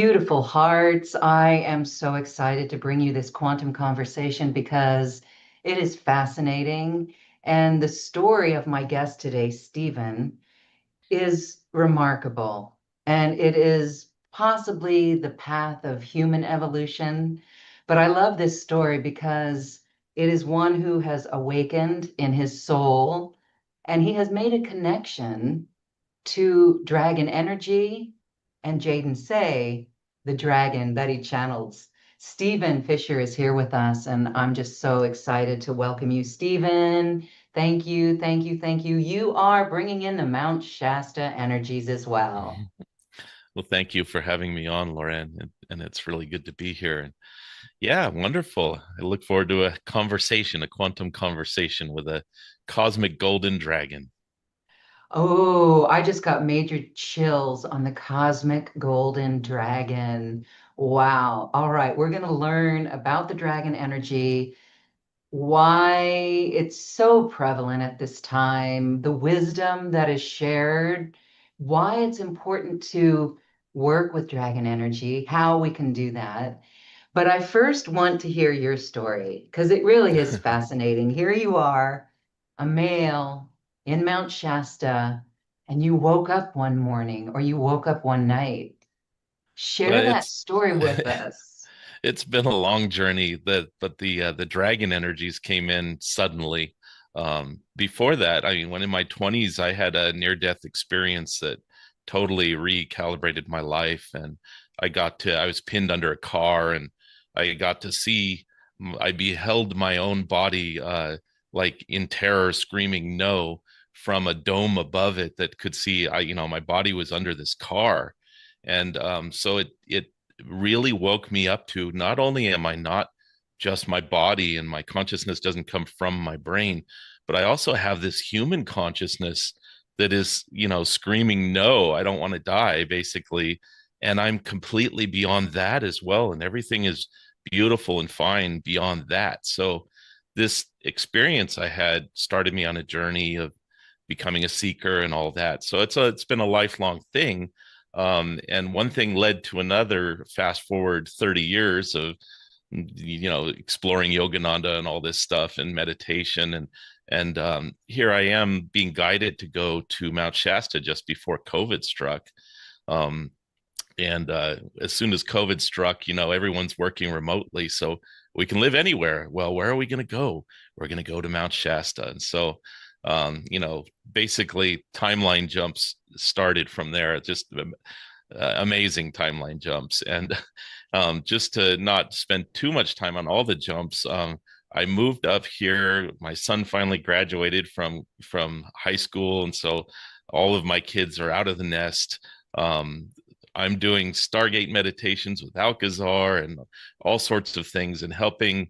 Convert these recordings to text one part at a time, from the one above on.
Beautiful hearts. I am so excited to bring you this quantum conversation because it is fascinating. And the story of my guest today, Stephen, is remarkable. And it is possibly the path of human evolution. But I love this story because it is one who has awakened in his soul and he has made a connection to dragon energy and Jaden Say, the dragon that he channels. Stephen Fischer is here with us, and I'm just so excited to welcome you, Stephen. Thank you, thank you, thank you. You are bringing in the Mount Shasta energies as well. Well, thank you for having me on, Lauren, and it's really good to be here. And yeah, wonderful. I look forward to a conversation, a quantum conversation with a cosmic golden dragon. Oh, I just got major chills on the cosmic golden dragon. Wow. All right, we're going to learn about the dragon energy, why it's so prevalent at this time, the wisdom that is shared, why it's important to work with dragon energy, how we can do that. But I first want to hear your story because it really is fascinating. Here you are, a male in Mount Shasta, and you woke up one morning or you woke up one night. Share Well, that story with us. it's been a long journey. But the dragon energies came in suddenly. Before that, I mean, when in my 20s, I had a near-death experience that totally recalibrated my life, and I was pinned under a car, and I got to see, I beheld my own body, like in terror, screaming no from a dome above it that could see, my body was under this car. And so it really woke me up to, not only am I not just my body and my consciousness doesn't come from my brain, but I also have this human consciousness that is, screaming, no, I don't want to die, basically. And I'm completely beyond that as well. And everything is beautiful and fine beyond that. So this experience I had started me on a journey of becoming a seeker and all that. So it's been a lifelong thing. And one thing led to another. Fast forward 30 years of exploring Yogananda and all this stuff and meditation, and here I am being guided to go to Mount Shasta just before COVID struck. Um, and as soon as COVID struck, everyone's working remotely, so we can live anywhere. Well, where are we going to go? We're going to go to Mount Shasta. And so, basically, timeline jumps started from there. Just amazing timeline jumps. And just to not spend too much time on all the jumps, I moved up here. My son finally graduated from high school, and so all of my kids are out of the nest. Um, I'm doing Stargate meditations with Alcazar and all sorts of things, and helping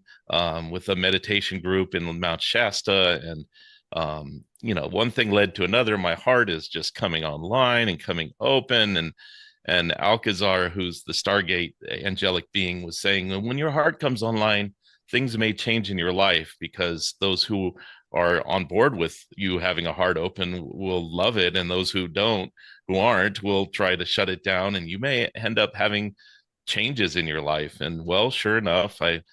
with a meditation group in Mount Shasta. And one thing led to another. My heart is just coming online and coming open, and Alcazar, who's the Stargate angelic being, was saying, when your heart comes online, things may change in your life, because those who are on board with you having a heart open will love it, and those who aren't, will try to shut it down, and you may end up having changes in your life. And well, sure enough, it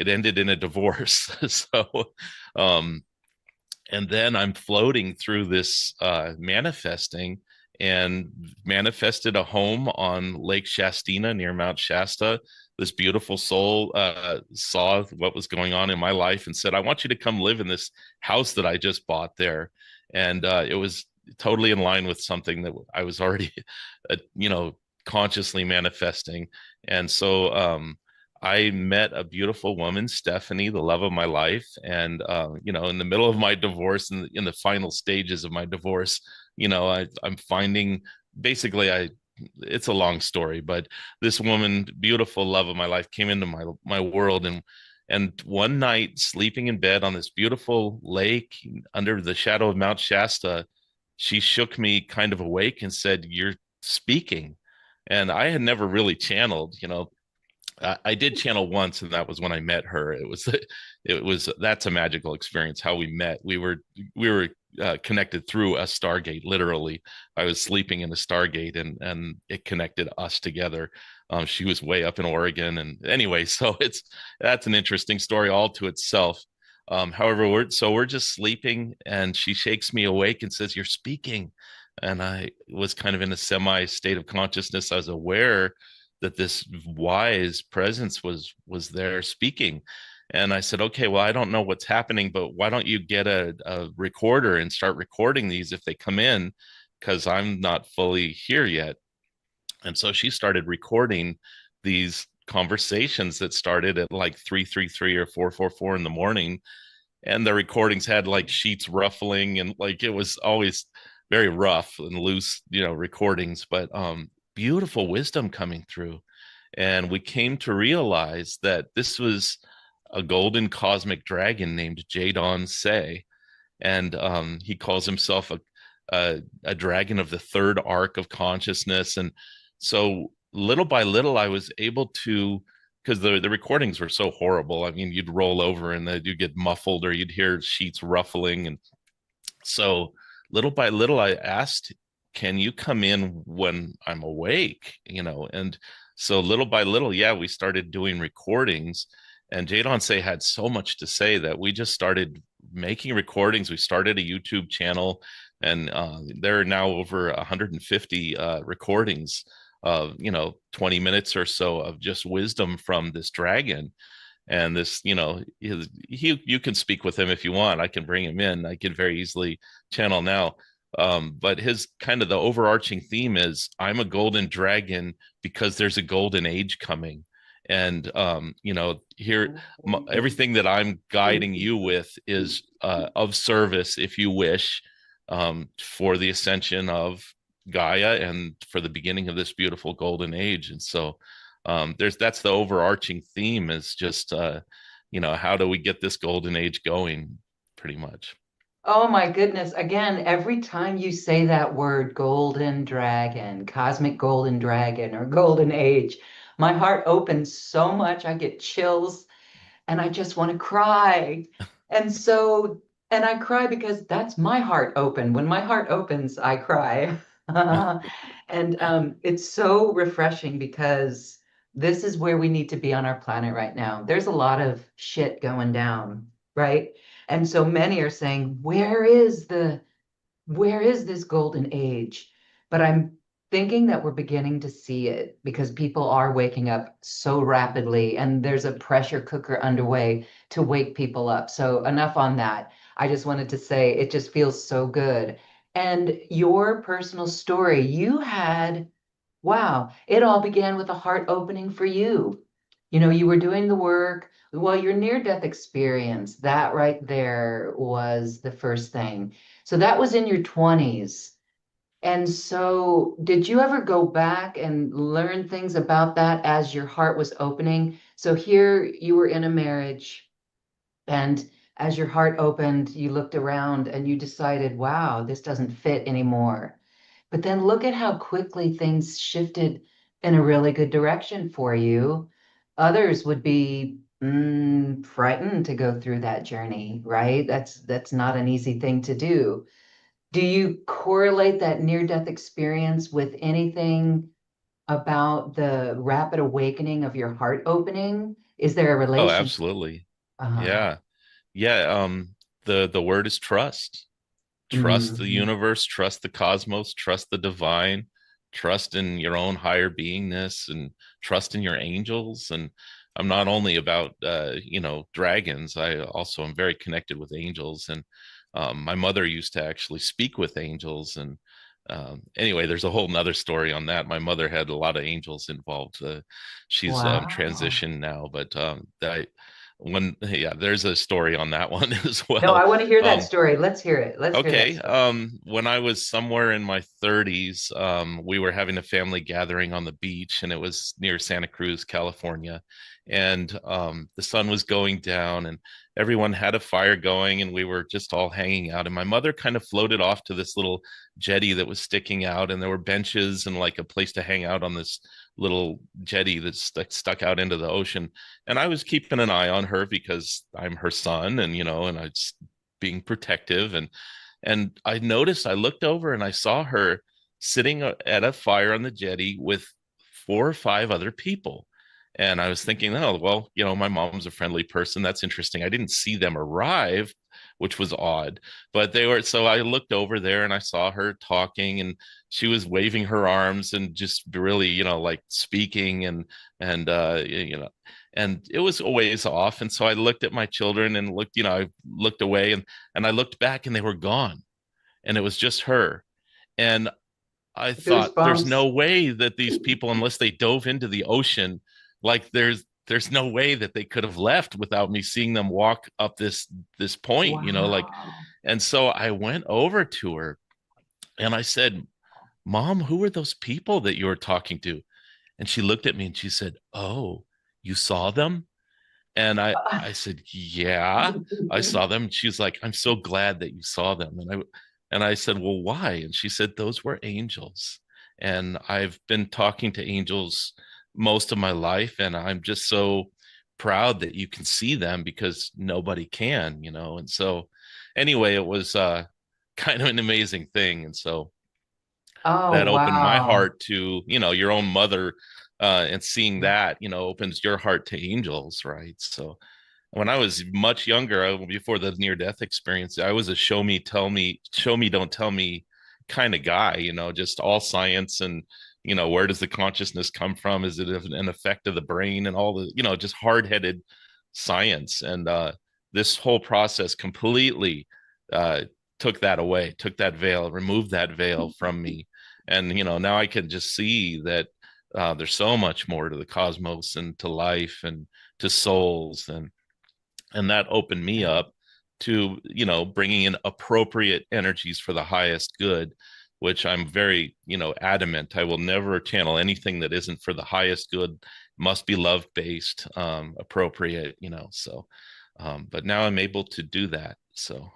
ended in a divorce. So, um, and then I'm floating through this, manifesting, and manifested a home on Lake Shastina near Mount Shasta. This beautiful soul saw what was going on in my life and said, I want you to come live in this house that I just bought there. And it was totally in line with something that I was already, uh, you know, consciously manifesting. And so, I met a beautiful woman, Stephanie, the love of my life. And, in the middle of my divorce, and in the final stages of my divorce, I'm finding, basically, it's a long story, but this woman, beautiful love of my life, came into my world. And one night, sleeping in bed on this beautiful lake under the shadow of Mount Shasta, she shook me kind of awake and said, "You're speaking." And I had never really channeled. I did channel once, and that was when I met her. That's a magical experience. How we met, we were connected through a Stargate. Literally, I was sleeping in a Stargate, and it connected us together. She was way up in Oregon, and anyway, so that's an interesting story all to itself. However, we're just sleeping, and she shakes me awake and says, "You're speaking." And I was kind of in a semi state of consciousness. I was aware that this wise presence was there speaking. And I said, "Okay, well, I don't know what's happening, but why don't you get a recorder and start recording these if they come in, because I'm not fully here yet." And so she started recording these conversations that started at like 333 or 444 in the morning. And the recordings had like sheets ruffling, and like it was always very rough and loose, recordings, but beautiful wisdom coming through. And we came to realize that this was a golden cosmic dragon named Jadon Say, and he calls himself a dragon of the third arc of consciousness. And so little by little, I was able to, because the recordings were so horrible. I mean, you'd roll over and then you'd get muffled, or you'd hear sheets ruffling. And so little by little, I asked, "Can you come in when I'm awake?" And so little by little, yeah, we started doing recordings. And Jadon Say had so much to say that we just started making recordings. We started a YouTube channel, and there are now over 150 recordings of 20 minutes or so of just wisdom from this dragon. And this, you can speak with him if you want. I can bring him in. I can very easily channel now. But his kind of the overarching theme is, I'm a golden dragon because there's a golden age coming. And here, everything that I'm guiding you with is of service, if you wish, for the ascension of Gaia and for the beginning of this beautiful golden age. And so that's the overarching theme, is just how do we get this golden age going, pretty much. Oh my goodness. Again, every time you say that word, golden dragon, cosmic golden dragon, or golden age, my heart opens so much. I get chills and I just want to cry. And so, and I cry because that's my heart open. When my heart opens, I cry. And it's so refreshing because this is where we need to be on our planet right now. There's a lot of shit going down, right? And so many are saying, where is this golden age? But I'm thinking that we're beginning to see it because people are waking up so rapidly, and there's a pressure cooker underway to wake people up. So, enough on that. I just wanted to say it just feels so good. And your personal story, wow, it all began with a heart opening for you. You were doing the work. Well, your near-death experience, that right there was the first thing. So that was in your 20s. And so, did you ever go back and learn things about that as your heart was opening? So, here you were in a marriage, and as your heart opened, you looked around and you decided, wow, this doesn't fit anymore. But then look at how quickly things shifted in a really good direction for you. Others would be frightened to go through that journey, right? That's not an easy thing to do. Do you correlate that near-death experience with anything about the rapid awakening of your heart opening? Is there a Oh, relation? absolutely. Uh, Yeah. Yeah. The word is trust. Trust the mhm. universe, trust the cosmos, trust the divine, trust in your own higher beingness, and trust in your angels. And I'm not only about dragons. I also am very connected with angels. And my mother used to actually speak with angels. And anyway, there's a whole nother story on that. My mother had a lot of angels involved. She's Wow. transitioned now, but yeah, there's a story on that one as No, well. I want to hear that um, story. Let's hear it. Let's hear that Okay. story. When I was somewhere in my 30s, we were having a family gathering on the beach, and it was near Santa Cruz, California. And the sun was going down, and everyone had a fire going, and we were just all hanging out. And my mother kind of floated off to this little jetty that was sticking out, and there were benches and like a place to hang out on this little jetty that stuck out into the ocean. And I was keeping an eye on her because I'm her son, and and I was being protective. And I noticed, I looked over and I saw her sitting at a fire on the jetty with four or five other people. And I was thinking, oh, well, my mom's a friendly person. That's interesting. I didn't see them arrive, which was odd. But they were, so I looked over there and I saw her talking, and she was waving her arms and just really, like speaking, and it was a ways off. And so I looked at my children and looked, I looked away, and I looked back and they were gone. And it was just her. And I thought, there's Goosebumps. no way that these people, unless they dove into the ocean, like there's no way that they could have left without me seeing them walk up this point, like. Wow. And so I went over to her and I said, Mom, who are those people that you were talking to? And she looked at me and she said, Oh, you saw them? And I said, Yeah, I saw them. And she's like, I'm so glad that you saw them. And I said, Well, why? And she said, Those were angels. And I've been talking to angels most of my life, and I'm just so proud that you can see them because nobody can. And so anyway, it was kind of an amazing thing. And so Oh, that opened my wow. heart to your own mother, and seeing that opens your heart to angels, right? So when I was much younger, before the near death experience, I was a show me, tell me, show me, don't tell me kind of guy, just all science, and where does the consciousness come from? Is it an effect of the brain, and all the just hard-headed science? And this whole process completely uh took that away, took that veil, removed that veil from me. And now I can just see that there's so much more to the cosmos and to life and to souls. And that opened me up to bringing in appropriate energies for the highest good, which I'm very adamant. I will never channel anything that isn't for the highest good. Must be love based, appropriate, so but now I'm able to do that. So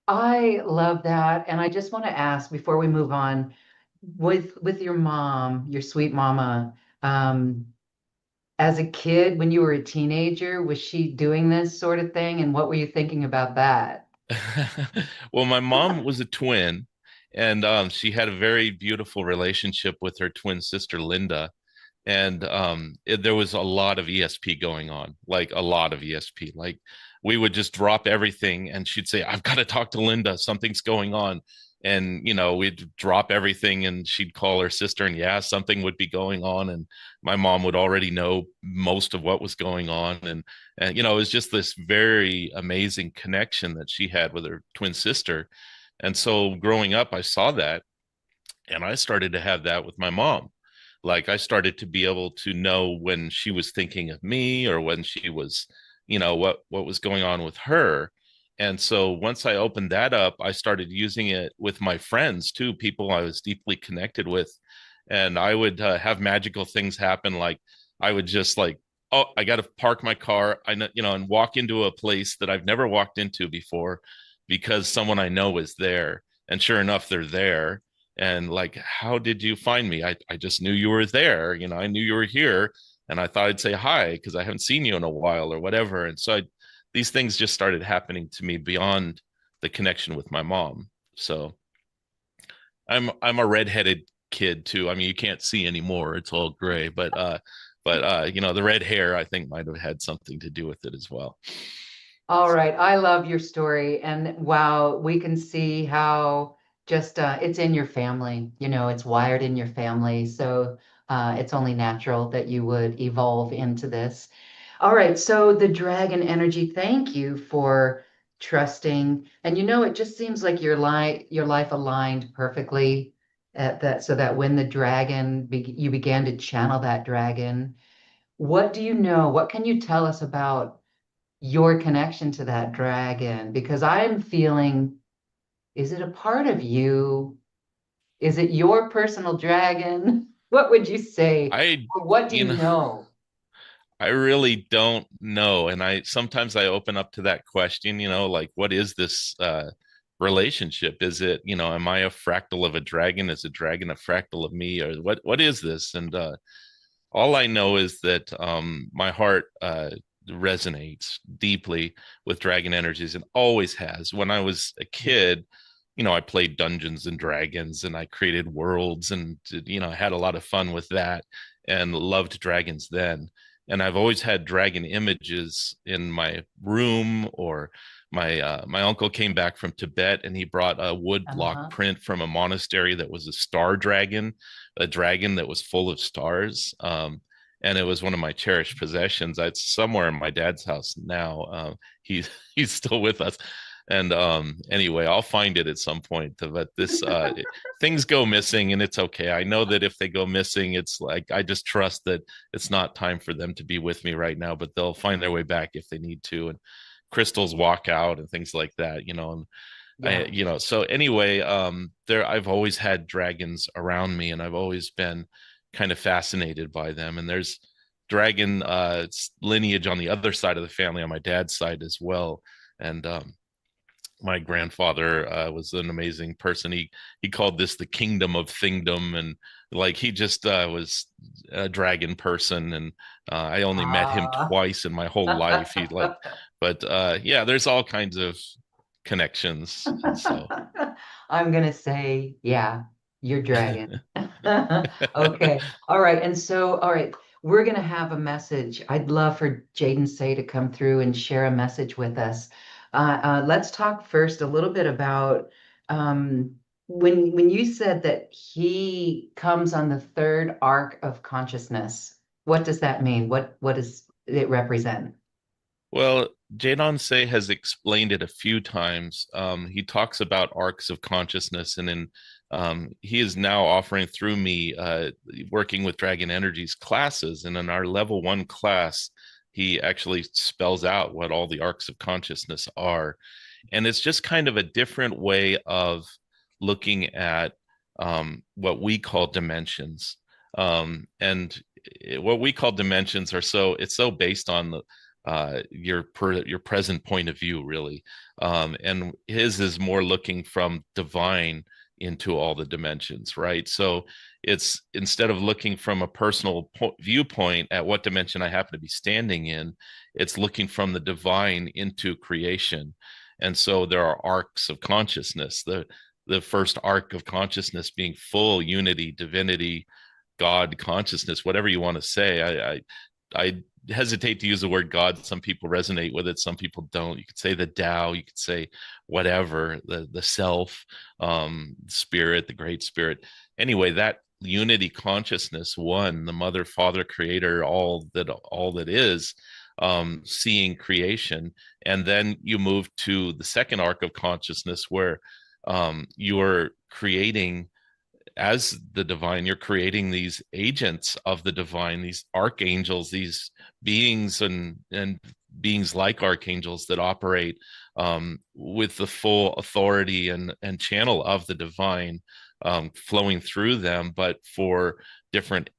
I love that. And I just want to ask before we move on, with your mom, your sweet mama, um, as a kid, when you were a teenager, was she doing this sort of thing? And what were you thinking about that? well, my mom was a twin, and she had a very beautiful relationship with her twin sister Linda. And there was a lot of ESP going on, like a lot of ESP. Like we would just drop everything, and she'd say, "I've got to talk to Linda. Something's going on." And we'd drop everything, and she'd call her sister, and yeah, something would be going on, and my mom would already know most of what was going on. And it was just this very amazing connection that she had with her twin sister. And so growing up, I saw that, and I started to have that with my mom. Like I started to be able to know when she was thinking of me, or when she was, what was going on with her. And so once I opened that up, I started using it with my friends too, people I was deeply connected with. And I would have magical things happen. Like I would just like, oh, I got to park my car, I know, and walk into a place that I've never walked into before because someone I know is there. And sure enough, they're there. And like, how did you find me? I just knew you were there. I knew you were here, and I thought I'd say hi because I haven't seen you in a while or whatever. And so these things just started happening to me beyond the connection with my mom. So I'm a redheaded kid too. I mean, you can't see anymore. It's all gray, but the red hair I think might have had something to do with it as well. All right. I love your story. And wow, we can see how just it's in your family, it's wired in your family. So it's only natural that you would evolve into this. All right. So the dragon energy, thank you for trusting. And it just seems like your life aligned perfectly at that, so that when the you began to channel that dragon, what do you know? What can you tell us about your connection to that dragon? Because I'm feeling, is it a part of you? Is it your personal dragon? What would you say? I, Or what do you you know, know? I really don't know. And I sometimes I open up to that question, like what is this relationship? Is it, am I a fractal of a dragon? Is a dragon a fractal of me? Or what is this? And all I know is that my heart resonates deeply with dragon energies and always has. When I was a kid, I played Dungeons and Dragons and I created worlds and, had a lot of fun with that and loved dragons then. And I've always had dragon images in my room, or my uncle came back from Tibet and he brought a wood block Uh-huh. print from a monastery that was a star dragon, a dragon that was full of stars. And it was one of my cherished possessions. It's somewhere in my dad's house now. He's he's still with us, and anyway, I'll find it at some point. But things go missing, and it's okay. I know that if they go missing, it's like I just trust that it's not time for them to be with me right now, but they'll find their way back if they need to. And crystals walk out and things like that, and Yeah. so anyway, there I've always had dragons around me, and I've always been kind of fascinated by them. And there's dragon lineage on the other side of the family on my dad's side as well. And my grandfather was an amazing person. He called this the kingdom of thingdom, and like he just was a dragon person. And I only met him Ah. twice in my whole life. But yeah, there's all kinds of connections, and so. I'm gonna say, yeah, you're dragon. Okay. All right. And so, all right, we're gonna have a message. I'd love for Jaden Say to come through and share a message with us. Let's talk first a little bit about when you said that he comes on the third arc of consciousness. What does that mean? What does it represent? Well, Jadon Say has explained it a few times. He talks about arcs of consciousness, and he is now offering through me working with Dragon Energies classes. And in our level 1 class, he actually spells out what all the arcs of consciousness are. And it's just kind of a different way of looking at what we call dimensions. And what we call dimensions are it's so based on your present point of view, really. And his is more looking from divine into all the dimensions, right? So it's, instead of looking from a personal viewpoint at what dimension I happen to be standing in, it's looking from the divine into creation. And so there are arcs of consciousness. The first arc of consciousness being full unity, divinity, God consciousness, whatever you want to say. I hesitate to use the word God. Some people resonate with it, some people don't. You could say the Tao, you could say whatever, the self, spirit, the great spirit. Anyway, that unity consciousness, one, the mother, father, creator, all that is, seeing creation. And then you move to the second arc of consciousness where you're creating, as the divine, you're creating these agents of the divine, these archangels, these beings, and beings like archangels that operate with the full authority and channel of the divine flowing through them, but for different,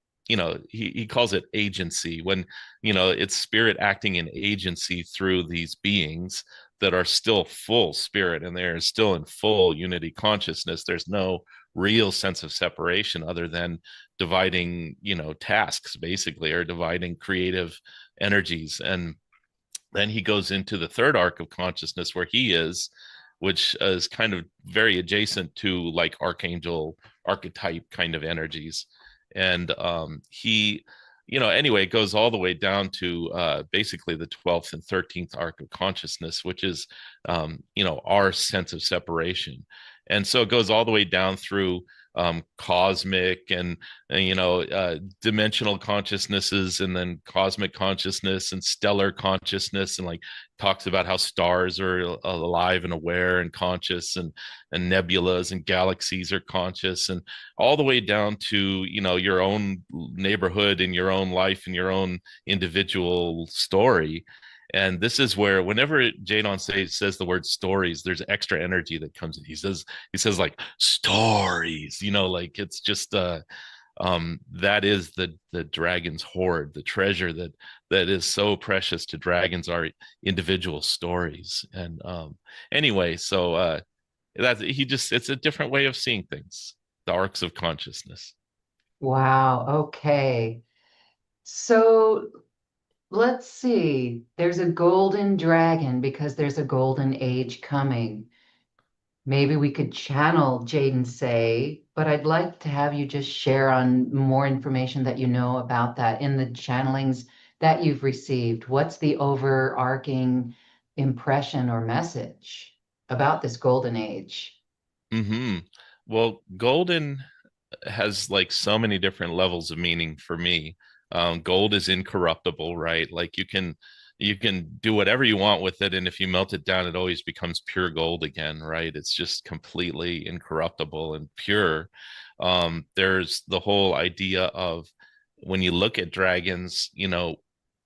he calls it agency, when it's spirit acting in agency through these beings that are still full spirit, and they're still in full unity consciousness. There's no real sense of separation other than dividing, tasks basically, or dividing creative energies. And then he goes into the third arc of consciousness where he is, which is kind of very adjacent to like archangel archetype kind of energies. And he, anyway, it goes all the way down to basically the 12th and 13th arc of consciousness, which is, our sense of separation. And so it goes all the way down through cosmic and dimensional consciousnesses, and then cosmic consciousness and stellar consciousness, and like talks about how stars are alive and aware and conscious, and nebulas and galaxies are conscious, and all the way down to your own neighborhood and your own life and your own individual story. And this is where, whenever Jadon says the word stories, there's extra energy that comes in. He says like stories, like it's just that is the dragon's hoard, the treasure that is so precious to dragons, are individual stories. And anyway, so that he just, it's a different way of seeing things, the arcs of consciousness. Wow. Okay. So let's see. There's a golden dragon because there's a golden age coming. maybe we could channel Jaden Say, but I'd like to have you just share on more information that you know about that in the channelings that you've received. What's the overarching impression or message about this golden age? Hmm. Well, golden has like so many different levels of meaning for me. Gold is incorruptible, right? Like you can do whatever you want with it, and if you melt it down, it always becomes pure gold again, right? It's just completely incorruptible and pure. There's the whole idea of when you look at dragons,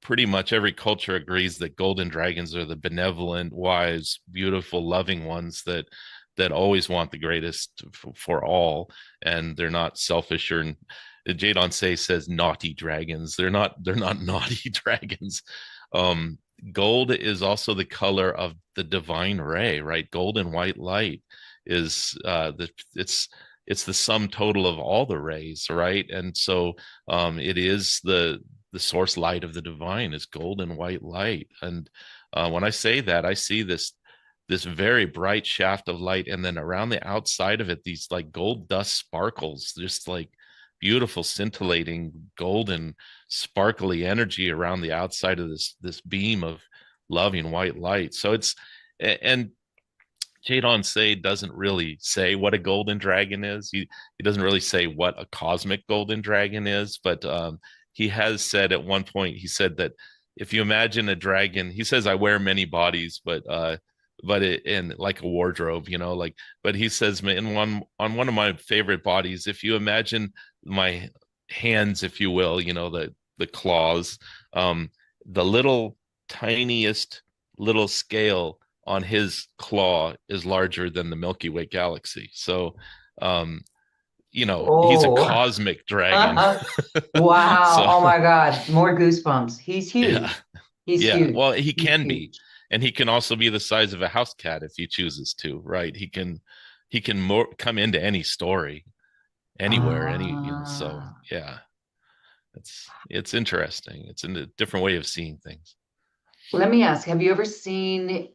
pretty much every culture agrees that golden dragons are the benevolent, wise, beautiful, loving ones that always want the greatest for all, and they're not selfish or Jadon Say says naughty dragons. They're not naughty dragons. Um, Gold is also the color of the divine ray, right? Gold and white light is it's the sum total of all the rays, right? And so it is the source light of the divine is gold and white light. And when I say that, I see this very bright shaft of light, and then around the outside of it these like gold dust sparkles, just like beautiful scintillating golden sparkly energy around the outside of this beam of loving white light. So it's and Jadon Say doesn't really say what a golden dragon is. He doesn't really say what a cosmic golden dragon is, but he has said at one point, he said that if you imagine a dragon, he says, I wear many bodies, but it in like a wardrobe, like, but he says in one of my favorite bodies, if you imagine my hands, if you will, the claws, um, the little tiniest little scale on his claw is larger than the Milky Way galaxy. So, um, he's a Oh, cosmic dragon. wow. So, Oh my God. More goosebumps. He's yeah, huge. He's yeah. huge. Well, he He's can be, huge. and he can also be the size of a house cat if he chooses to, right? He can more come into any story, anywhere, so Ah, yeah, it's interesting. It's a different way of seeing things. let me ask, have you ever seen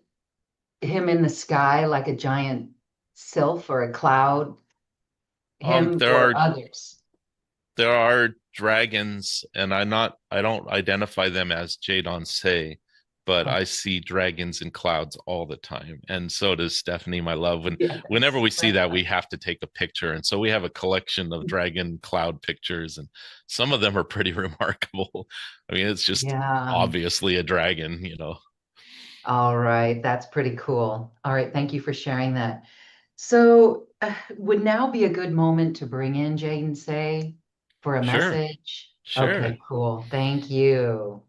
him in the sky like a giant sylph or a cloud? Um, Him there or are others? there are dragons, and I don't identify them as Jadon Say, but Oh, I see dragons in clouds all the time, and so does Stephanie, my love. Whenever yes. we see that, we have to take a picture, and so we have a collection of dragon cloud pictures, and some of them are pretty remarkable. I mean, it's just Yeah. obviously a dragon. All right. That's pretty cool. All right. Thank you for sharing that. So, would now be a good moment to bring in Jaden Say for a Sure, message? sure. Okay, cool. Thank you.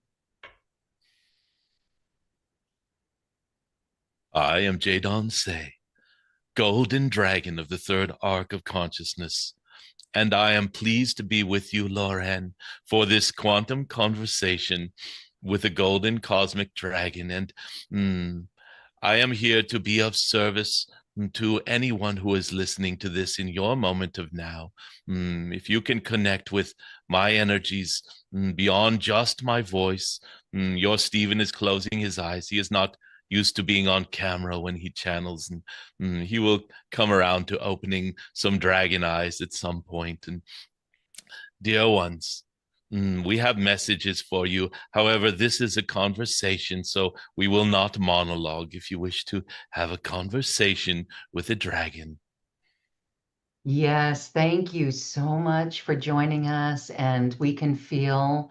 I am Jadon Say, golden dragon of the third arc of consciousness. And I am pleased to be with you, Lauren, for this quantum conversation with the golden cosmic dragon. And mm, I am here to be of service to anyone who is listening to this in your moment of now. If you can connect with my energies beyond just my voice, your Stephen is closing his eyes. He is not used to being on camera when he channels, and he will come around to opening some dragon eyes at some point. And dear ones, we have messages for you. However, this is a conversation, so we will not monologue. If you wish to have a conversation with a dragon. Yes, thank you so much for joining us. And we can feel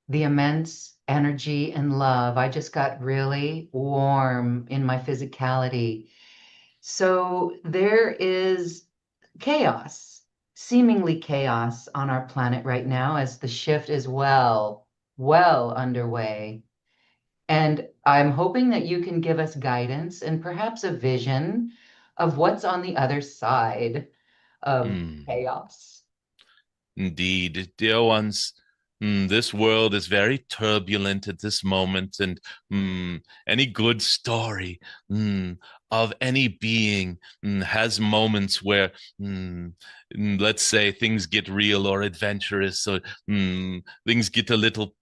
the immense energy and love. I just got really warm in my physicality. So there is chaos, seemingly chaos on our planet right now as the shift is well underway. And I'm hoping that you can give us guidance and perhaps a vision of what's on the other side of Mm. chaos. Indeed, dear ones, this world is very turbulent at this moment, and any good story, of any being has moments where, mm, let's say, things get real or adventurous, or things get a little,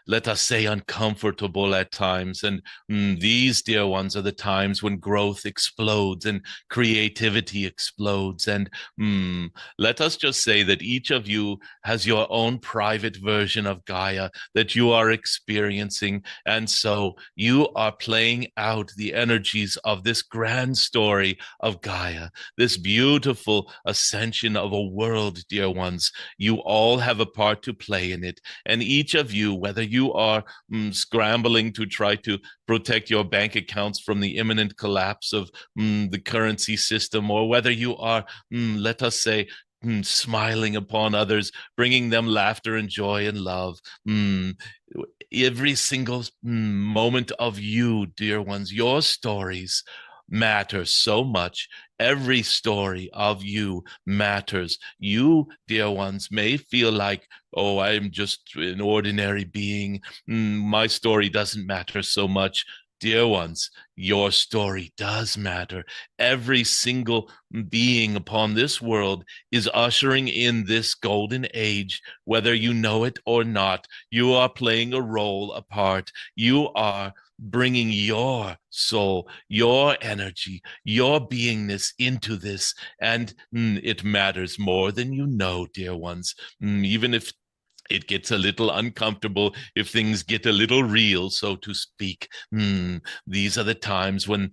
let us say, uncomfortable at times. And these, dear ones, are the times when growth explodes and creativity explodes. And mm, let us just say that each of you has your own private version of Gaia that you are experiencing. And so you are playing out the energies of this grand story of Gaia, this beautiful ascension of a world, dear ones. You all have a part to play in it. And each of you, whether you are scrambling to try to protect your bank accounts from the imminent collapse of the currency system, or whether you are, let us say, smiling upon others, bringing them laughter and joy and love. Mm, every single moment of you, dear ones, your stories matter so much. Every story of you matters. You, dear ones, may feel like, oh, I'm just an ordinary being. My story doesn't matter so much. Dear ones, your story does matter. Every single being upon this world is ushering in this golden age, whether you know it or not. You are playing a role, a part. You are bringing your soul, your energy, your beingness into this. And it matters more than you know, dear ones. Even if it gets a little uncomfortable, if things get a little real, so to speak. These are the times when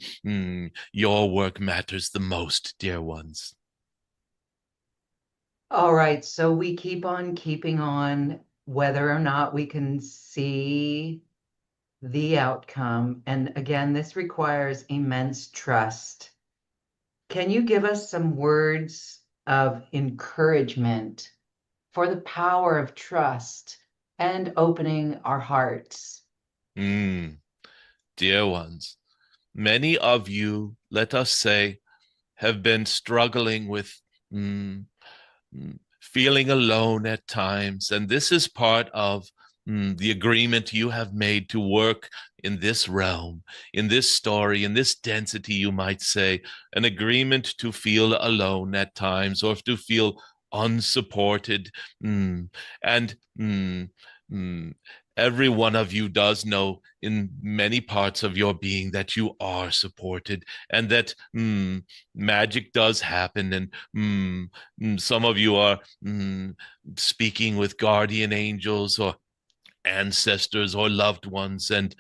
your work matters the most, dear ones. All right, so we keep on keeping on, whether or not we can see the outcome. And again, this requires immense trust. Can you give us some words of encouragement for the power of trust and opening our hearts? Mm, dear ones, many of you, let us say, have been struggling with mm, feeling alone at times. And this is part of the agreement you have made to work in this realm, in this story, in this density, you might say, an agreement to feel alone at times, or to feel unsupported. And mm, every one of you does know in many parts of your being that you are supported, and that magic does happen. And some of you are speaking with guardian angels or ancestors or loved ones, and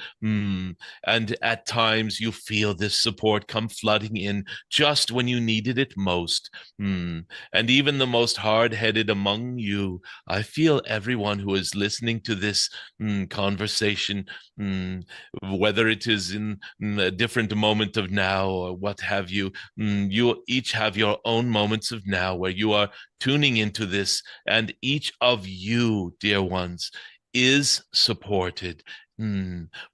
at times you feel this support come flooding in just when you needed it most. And even the most hard-headed among you, I feel everyone who is listening to this conversation, mm, whether it is in a different moment of now or what have you, you each have your own moments of now where you are tuning into this, and each of you, dear ones, is supported,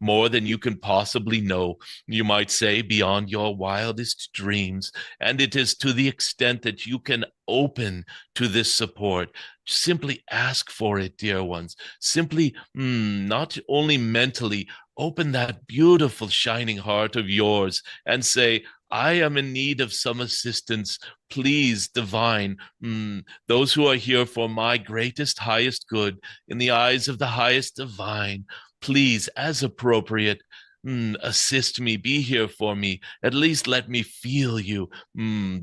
more than you can possibly know. You might say beyond your wildest dreams. And it is to the extent that you can open to this support. Simply ask for it, dear ones. Simply, not only mentally, open that beautiful, shining heart of yours and say, I am in need of some assistance. Please, divine, those who are here for my greatest, highest good, in the eyes of the highest divine, please, as appropriate, assist me, be here for me. At least let me feel you,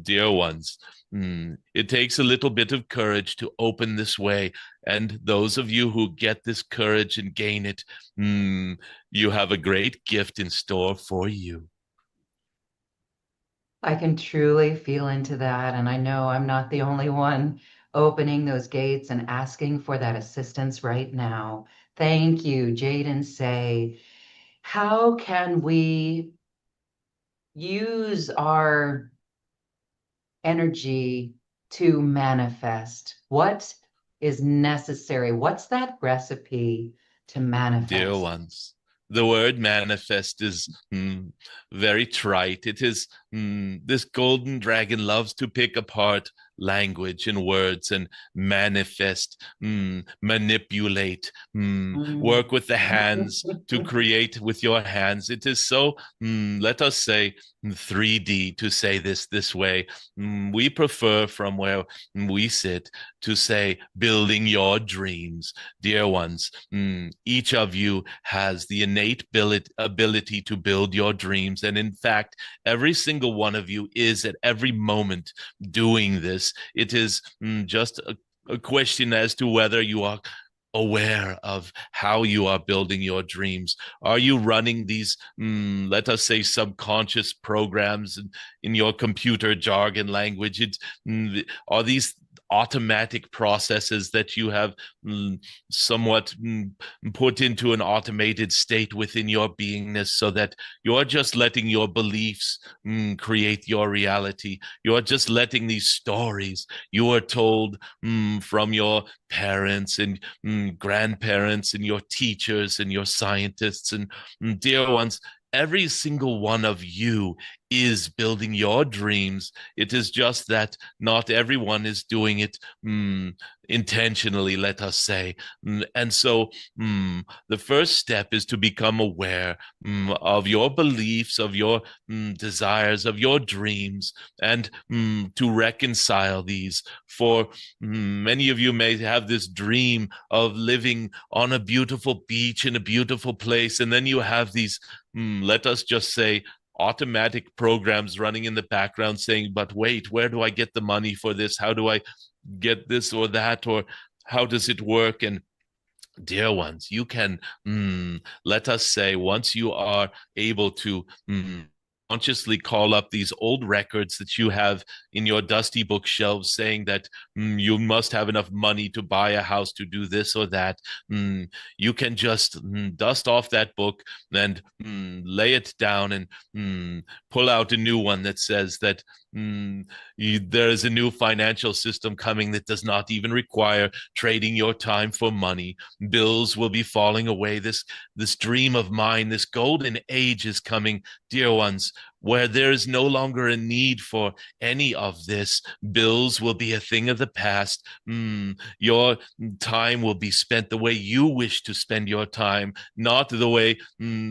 dear ones. It takes a little bit of courage to open this way. And those of you who get this courage and gain it, you have a great gift in store for you. I can truly feel into that. And I know I'm not the only one opening those gates and asking for that assistance right now. Thank you, Jade and Say. How can we use our energy to manifest? What is necessary? What's that recipe to Dear manifest? ones, the word manifest is very trite. It is This golden dragon loves to pick apart language and words and manifest, manipulate, Mm. work with the hands to create with your hands. It is so, let us say, 3D to say this way. We prefer from where we sit to say building your dreams, dear ones. Each of you has the innate ability to build your dreams. And in fact, every single one of you is at every moment doing this. It is just a question as to whether you are aware of how you are building your dreams. Are you running these, let us say, subconscious programs in your computer jargon language? Are these automatic processes that you have mm, somewhat put into an automated state within your beingness so that you're just letting your beliefs create your reality? You're just letting these stories you are told from your parents and grandparents and your teachers and your scientists and dear ones. Every single one of you is building your dreams. It is just that not everyone is doing it intentionally, let us say. And so the first step is to become aware of your beliefs, of your desires, of your dreams, and to reconcile these. For many of you may have this dream of living on a beautiful beach in a beautiful place, and then you have these, let us just say, automatic programs running in the background saying, but wait, where do I get the money for this? How do I get this or that? Or how does it work? And dear ones, you can, let us say, once you are able to consciously call up these old records that you have in your dusty bookshelves saying that you must have enough money to buy a house to do this or that, you can just dust off that book and lay it down and pull out a new one that says that there is a new financial system coming that does not even require trading your time for money. Bills will be falling away. This dream of mine, this golden age is coming, dear ones, where there is no longer a need for any of this. Bills will be a thing of the past. Your time will be spent the way you wish to spend your time, not the way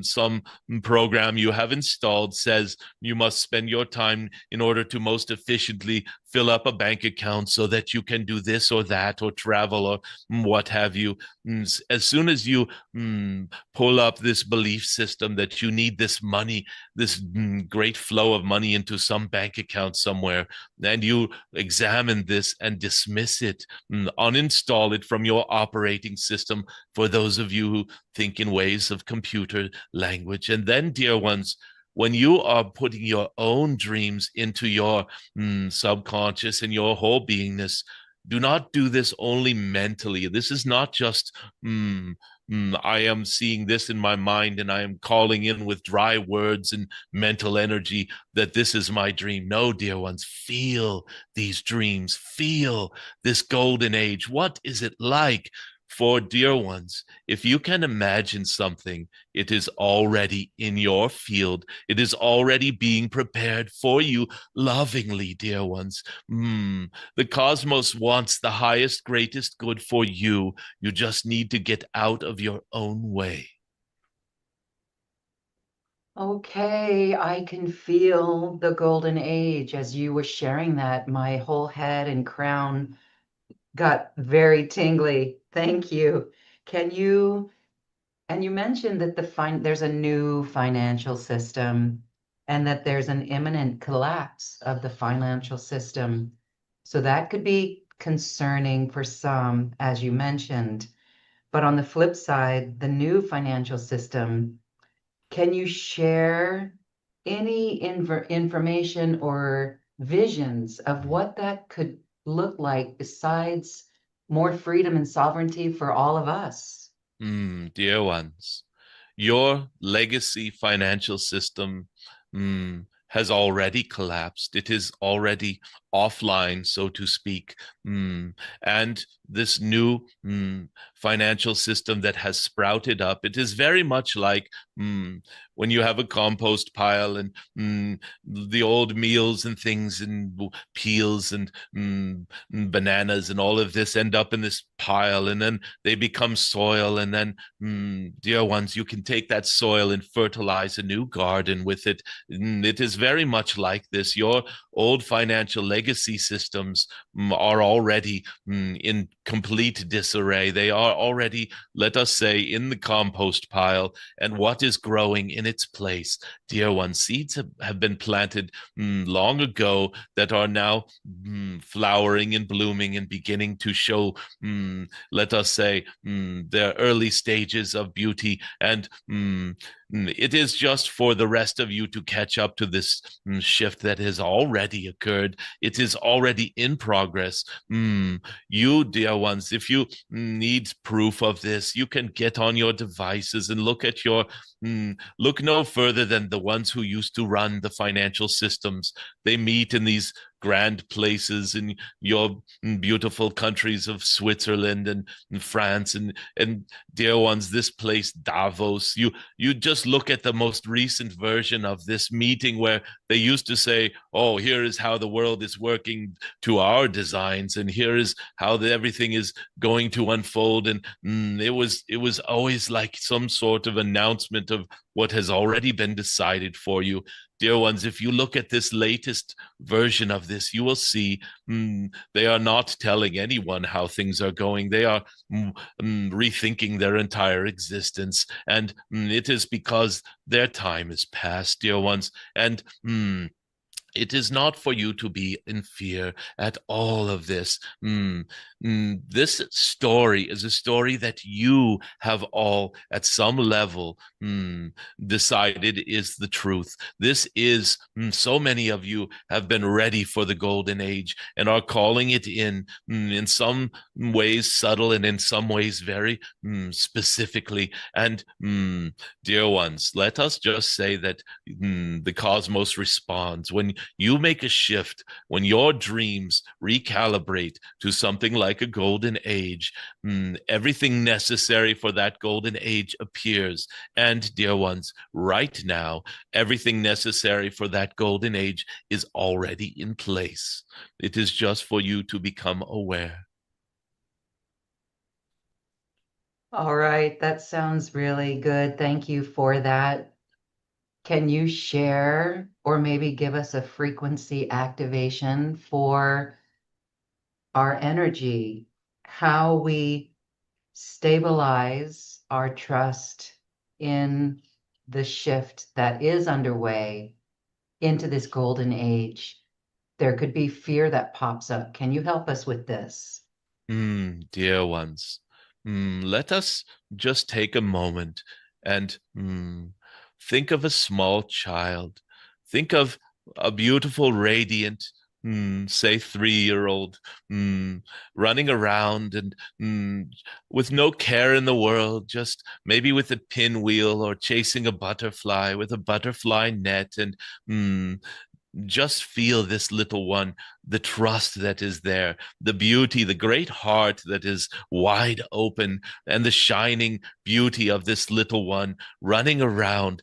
some program you have installed says you must spend your time in order to most efficiently fill up a bank account so that you can do this or that or travel or what have you. As soon as you pull up this belief system that you need this money, this great flow of money into some bank account somewhere, and you examine this and dismiss it, uninstall it from your operating system, for those of you who think in ways of computer language. And then, dear ones, when you are putting your own dreams into your subconscious and your whole beingness, do not do this only mentally. This is not just, I am seeing this in my mind and I am calling in with dry words and mental energy that this is my dream. No, dear ones, feel these dreams, feel this golden age. What is it like? For dear ones, if you can imagine something, it is already in your field. It is already being prepared for you lovingly, dear ones. The cosmos wants the highest, greatest good for you. You just need to get out of your own way. Okay, I can feel the golden age as you were sharing that. My whole head and crown got very tingly. Thank you. Can you, and you mentioned that there's a new financial system and that there's an imminent collapse of the financial system. So that could be concerning for some, as you mentioned. But on the flip side, the new financial system, can you share any information or visions of what that could look like besides more freedom and sovereignty for all of us? Dear ones, your legacy financial system has already collapsed. It is already offline, so to speak. And this new financial system that has sprouted up. It is very much like when you have a compost pile and the old meals and things and peels and bananas and all of this end up in this pile, and then they become soil, and then dear ones, you can take that soil and fertilize a new garden with it. It is very much like this. Your old financial legacy systems are already in complete disarray. They are already, let us say, in the compost pile. And what is growing in its place? Dear one, seeds have been planted long ago that are now flowering and blooming and beginning to show, let us say, their early stages of beauty. And it is just for the rest of you to catch up to this shift that has already occurred. It is already in progress. You, dear ones, if you need proof of this, you can get on your devices and look at your, look no further than the ones who used to run the financial systems. They meet in these grand places in your beautiful countries of Switzerland and France and dear ones, this place Davos. You just look at the most recent version of this meeting where they used to say, "Oh, here is how the world is working to our designs, and here is how everything is going to unfold." And it was always like some sort of announcement of what has already been decided for you. Dear ones, if you look at this latest version of this, you will see they are not telling anyone how things are going. They are rethinking their entire existence. And it is because their time is past, dear ones. And it is not for you to be in fear at all of this. This story is a story that you have all, at some level, decided is the truth. This is, so many of you have been ready for the golden age and are calling it in some ways subtle and in some ways very specifically. And dear ones, let us just say that the cosmos responds when you make a shift, when your dreams recalibrate to something like a golden age. Everything necessary for that golden age appears. And, dear ones, right now, everything necessary for that golden age is already in place. It is just for you to become aware. All right, that sounds really good. Thank you for that. Can you share or maybe give us a frequency activation for our energy, how we stabilize our trust in the shift that is underway into this golden age? There could be fear that pops up. Can you help us with this? Dear ones, let us just take a moment and think of a small child. Think of a beautiful, radiant, say 3-year-old, running around and with no care in the world, just maybe with a pinwheel or chasing a butterfly with a butterfly net, and just feel this little one, the trust that is there, the beauty, the great heart that is wide open, and the shining beauty of this little one running around.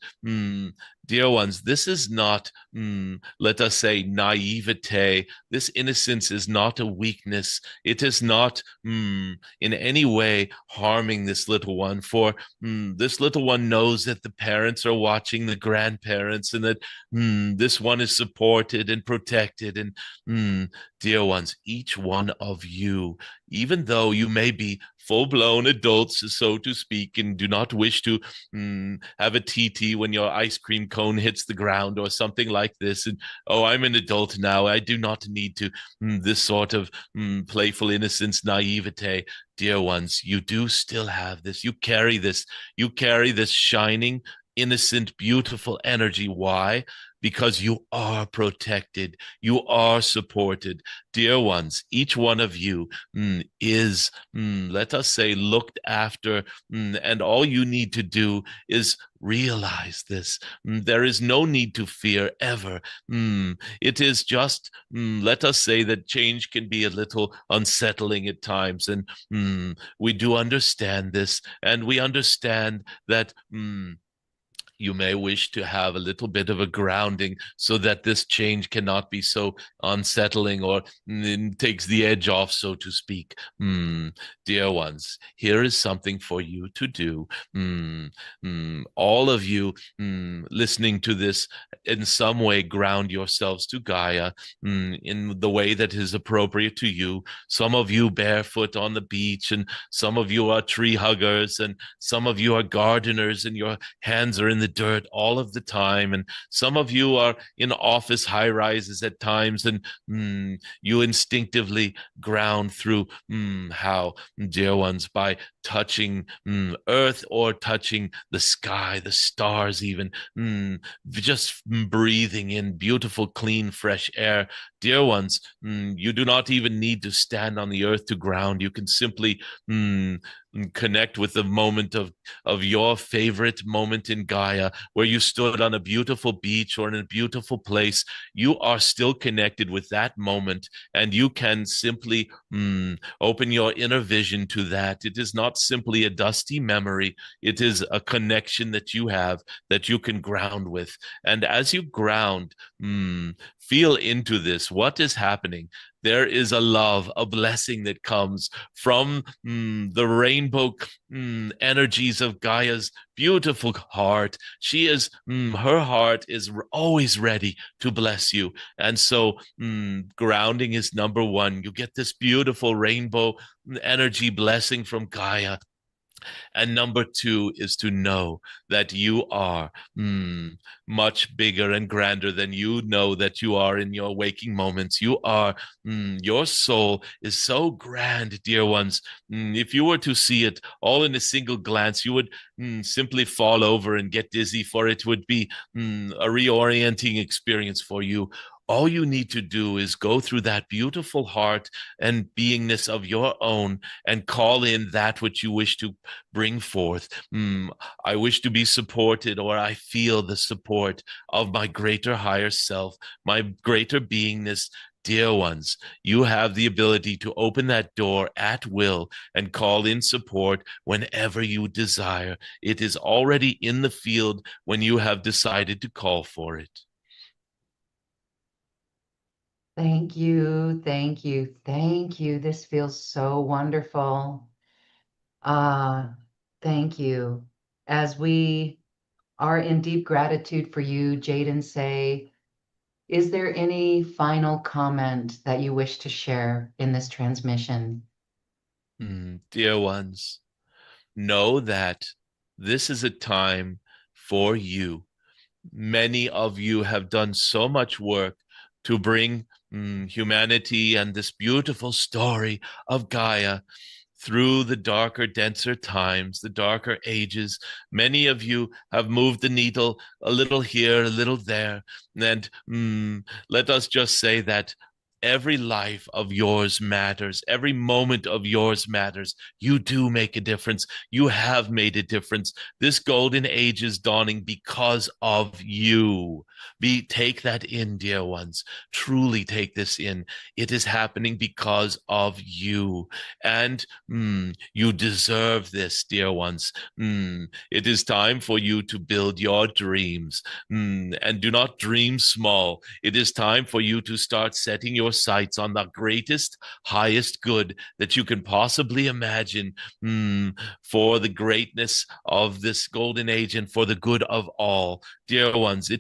Dear ones, this is not, let us say, naivete. This innocence is not a weakness. It is not in any way harming this little one, for this little one knows that the parents are watching, the grandparents, and that this one is supported and protected. And dear ones, each one of you, even though you may be full-blown adults, so to speak, and do not wish to have a TT when your ice cream cone hits the ground or something like this, and oh, I'm an adult now, I do not need to this sort of playful innocence, naivete. Dear ones, you do still have this. You carry this shining, innocent, beautiful energy. Why? because you are protected, you are supported. Dear ones, each one of you is, let us say, looked after, and all you need to do is realize this. There is no need to fear ever. It is just, let us say that change can be a little unsettling at times, and we do understand this, and we understand that. You may wish to have a little bit of a grounding so that this change cannot be so unsettling or takes the edge off, so to speak. Dear ones, here is something for you to do. All of you listening to this, in some way, ground yourselves to Gaia in the way that is appropriate to you. Some of you barefoot on the beach, and some of you are tree huggers, and some of you are gardeners, and your hands are in the dirt all of the time. And some of you are in office high rises at times, and you instinctively ground through how, dear ones, by touching earth or touching the sky, the stars, even just breathing in beautiful, clean, fresh air. Dear ones, you do not even need to stand on the earth to ground. You can simply connect with the moment of your favorite moment in Gaia, where you stood on a beautiful beach or in a beautiful place. You are still connected with that moment, and you can simply open your inner vision to that. It is not simply a dusty memory. It is a connection that you have that you can ground with. And as you ground, feel into this. What is happening? There is a love, a blessing that comes from the rainbow energies of Gaia's beautiful heart. She is, her heart is always ready to bless you. And so grounding is number one. You get this beautiful rainbow energy blessing from Gaia. And number two is to know that you are much bigger and grander than you know that you are in your waking moments. You are, your soul is so grand, dear ones. If you were to see it all in a single glance, you would simply fall over and get dizzy, for it would be a reorienting experience for you. All you need to do is go through that beautiful heart and beingness of your own and call in that which you wish to bring forth. I wish to be supported, or I feel the support of my greater higher self, my greater beingness. Dear ones, you have the ability to open that door at will and call in support whenever you desire. It is already in the field when you have decided to call for it. Thank you, thank you, thank you. This feels so wonderful. Ah, thank you. As we are in deep gratitude for you, Jaden Say, is there any final comment that you wish to share in this transmission? Dear ones, know that this is a time for you. Many of you have done so much work to bring humanity and this beautiful story of Gaia through the darker, denser times, the darker ages. Many of you have moved the needle a little here, a little there. And let us just say that every life of yours matters. Every moment of yours matters. You do make a difference. You have made a difference. This golden age is dawning because of you. Take that in, dear ones. Truly take this in. It is happening because of you. And you deserve this, dear ones. It is time for you to build your dreams. And do not dream small. It is time for you to start setting your sights on the greatest, highest good that you can possibly imagine, for the greatness of this golden age and for the good of all. Dear ones,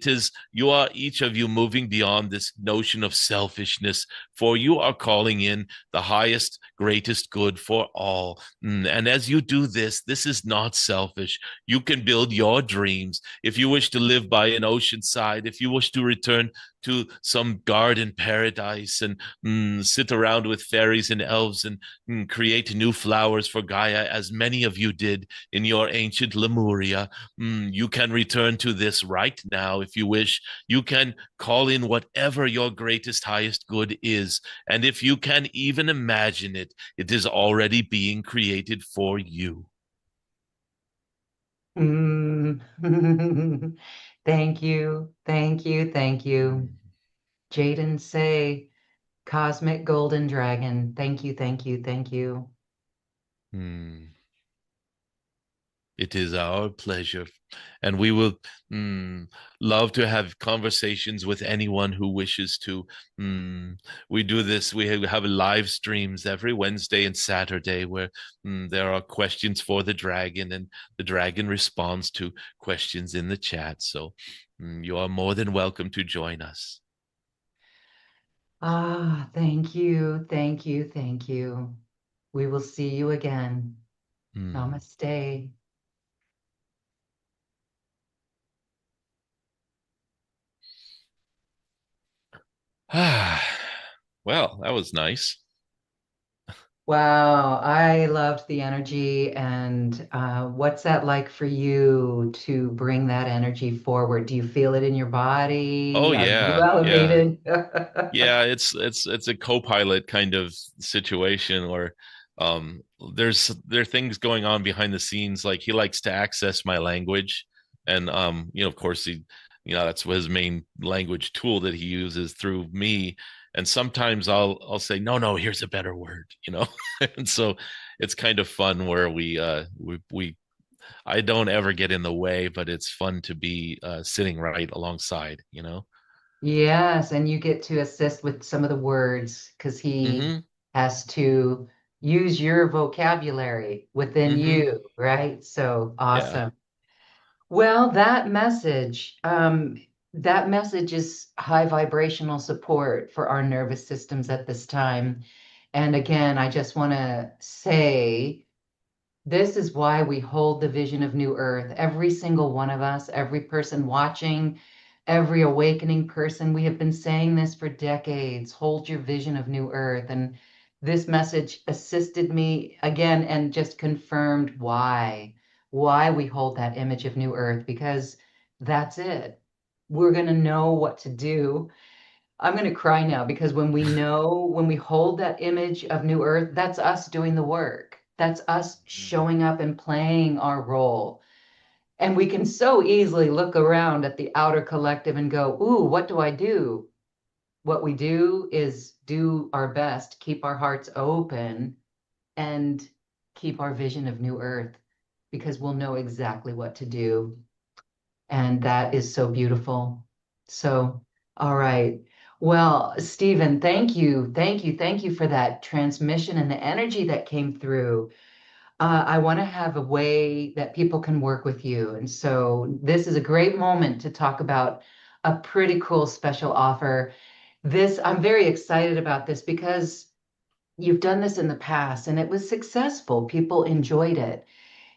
you are each of you moving beyond this notion of selfishness, for you are calling in the highest, greatest good for all. And as you do this, this is not selfish. You can build your dreams. If you wish to live by an ocean side, if you wish to return to some garden paradise ice and sit around with fairies and elves and create new flowers for Gaia, as many of you did in your ancient Lemuria. You can return to this right now if you wish. You can call in whatever your greatest, highest good is. And if you can even imagine it, it is already being created for you. Mm. Thank you, thank you, thank you. Jaden say, Cosmic Golden Dragon. Thank you, thank you, thank you. Hmm. It is our pleasure. And we will love to have conversations with anyone who wishes to. Mm, we do this, we have live streams every Wednesday and Saturday where there are questions for the dragon, and the dragon responds to questions in the chat. So you are more than welcome to join us. Ah, thank you, thank you, thank you. We will see you again. Mm. Namaste. Ah, well, that was nice. Wow, I loved the energy. And what's that like for you to bring that energy forward? Do you feel it in your Oh body? Are you yeah, yeah. elevated? Yeah, it's a co-pilot kind of situation where um there are things going on behind the scenes. Like, he likes to access my language, and of course, that's what his main language tool that he uses through me. And sometimes I'll say, no, no, here's a better word. And so it's kind of fun where we I don't ever get in the way, but it's fun to be sitting right alongside. Yes, and you get to assist with some of the words because he Mm-hmm. has to use your vocabulary within Mm-hmm. you, right? So Yeah. awesome. Well, that message is high vibrational support for our nervous systems at this time. And again, I just want to say this is why we hold the vision of New Earth. Every single one of us, every person watching, every awakening person, we have been saying this for decades. Hold your vision of New Earth. And this message assisted me again and just confirmed why we hold that image of New Earth, because that's it. We're going to know what to do. I'm going to cry now because when we hold that image of New Earth, that's us doing the work. That's us showing up and playing our role. And we can so easily look around at the outer collective and go, ooh, what do I do? What we do is do our best, keep our hearts open, and keep our vision of New Earth, because we'll know exactly what to do. And that is so beautiful. So, all right. Well, Stephen, thank you. Thank you. Thank you for that transmission and the energy that came through. I want to have a way that people can work with you. And so this is a great moment to talk about a pretty cool special offer. I'm very excited about this because you've done this in the past and it was successful. People enjoyed it.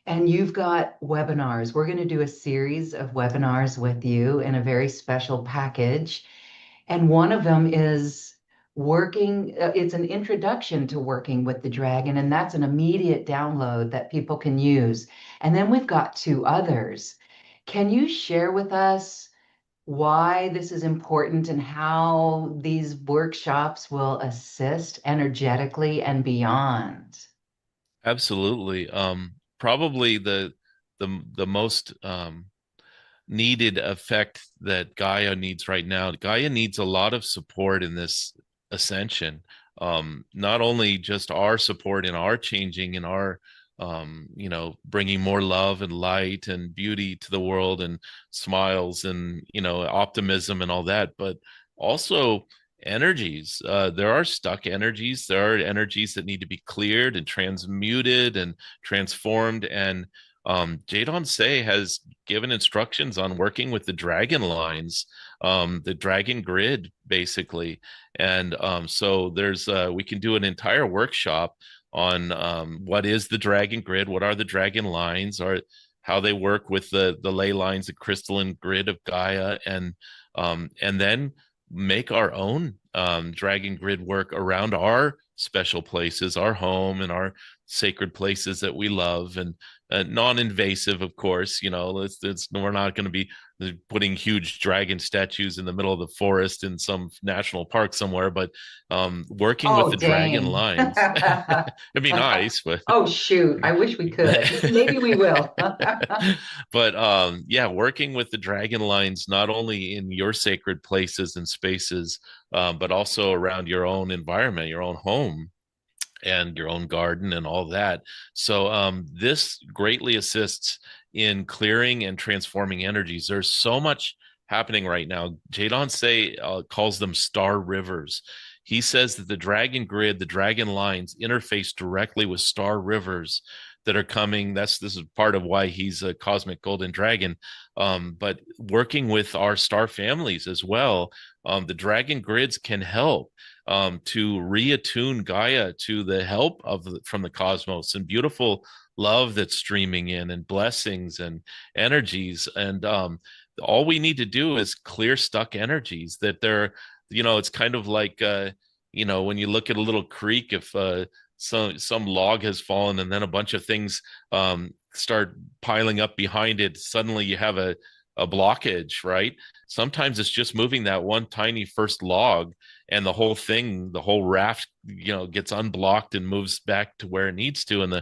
And you've got webinars. We're going to do a series of webinars with you in a very special package. And one of them is it's an introduction to working with the dragon, and that's an immediate download that people can use. And then we've got two others. Can you share with us why this is important and how these workshops will assist energetically and beyond? Absolutely. Probably the most needed effect that Gaia needs right now. Gaia needs a lot of support in this ascension. Not only just our support in our changing, in our bringing more love and light and beauty to the world, and smiles and optimism and all that, but also energies. There are stuck energies. There are energies that need to be cleared and transmuted and transformed. And Jadon Say has given instructions on working with the dragon lines, the dragon grid, basically. And so we can do an entire workshop on what is the dragon grid, what are the dragon lines, or how they work with the ley lines, the crystalline grid of Gaia, and then make our own dragon grid work around our special places, our home and our sacred places that we love, and non-invasive, of course. We're not going to be putting huge dragon statues in the middle of the forest in some national park somewhere, but working with Oh, the dragon dang. lines. It'd be nice, but Oh, shoot. I wish we could. Maybe we will. but yeah, working with the dragon lines not only in your sacred places and spaces, but also around your own environment, your own home and your own garden and all that. So this greatly assists in clearing and transforming energies. There's so much happening right now. Jadon Say calls them star rivers. He says that the dragon grid, the dragon lines interface directly with star rivers that are coming. This is part of why he's a cosmic golden dragon. But working with our star families as well, the dragon grids can help to reattune Gaia to the help from the cosmos and beautiful love that's streaming in and blessings and energies. And all we need to do is clear stuck energies that they're, it's kind of like, when you look at a little creek, if some log has fallen and then a bunch of things start piling up behind it, suddenly you have a blockage, right? Sometimes it's just moving that one tiny first log, and the whole thing, the whole raft, gets unblocked and moves back to where it needs to, and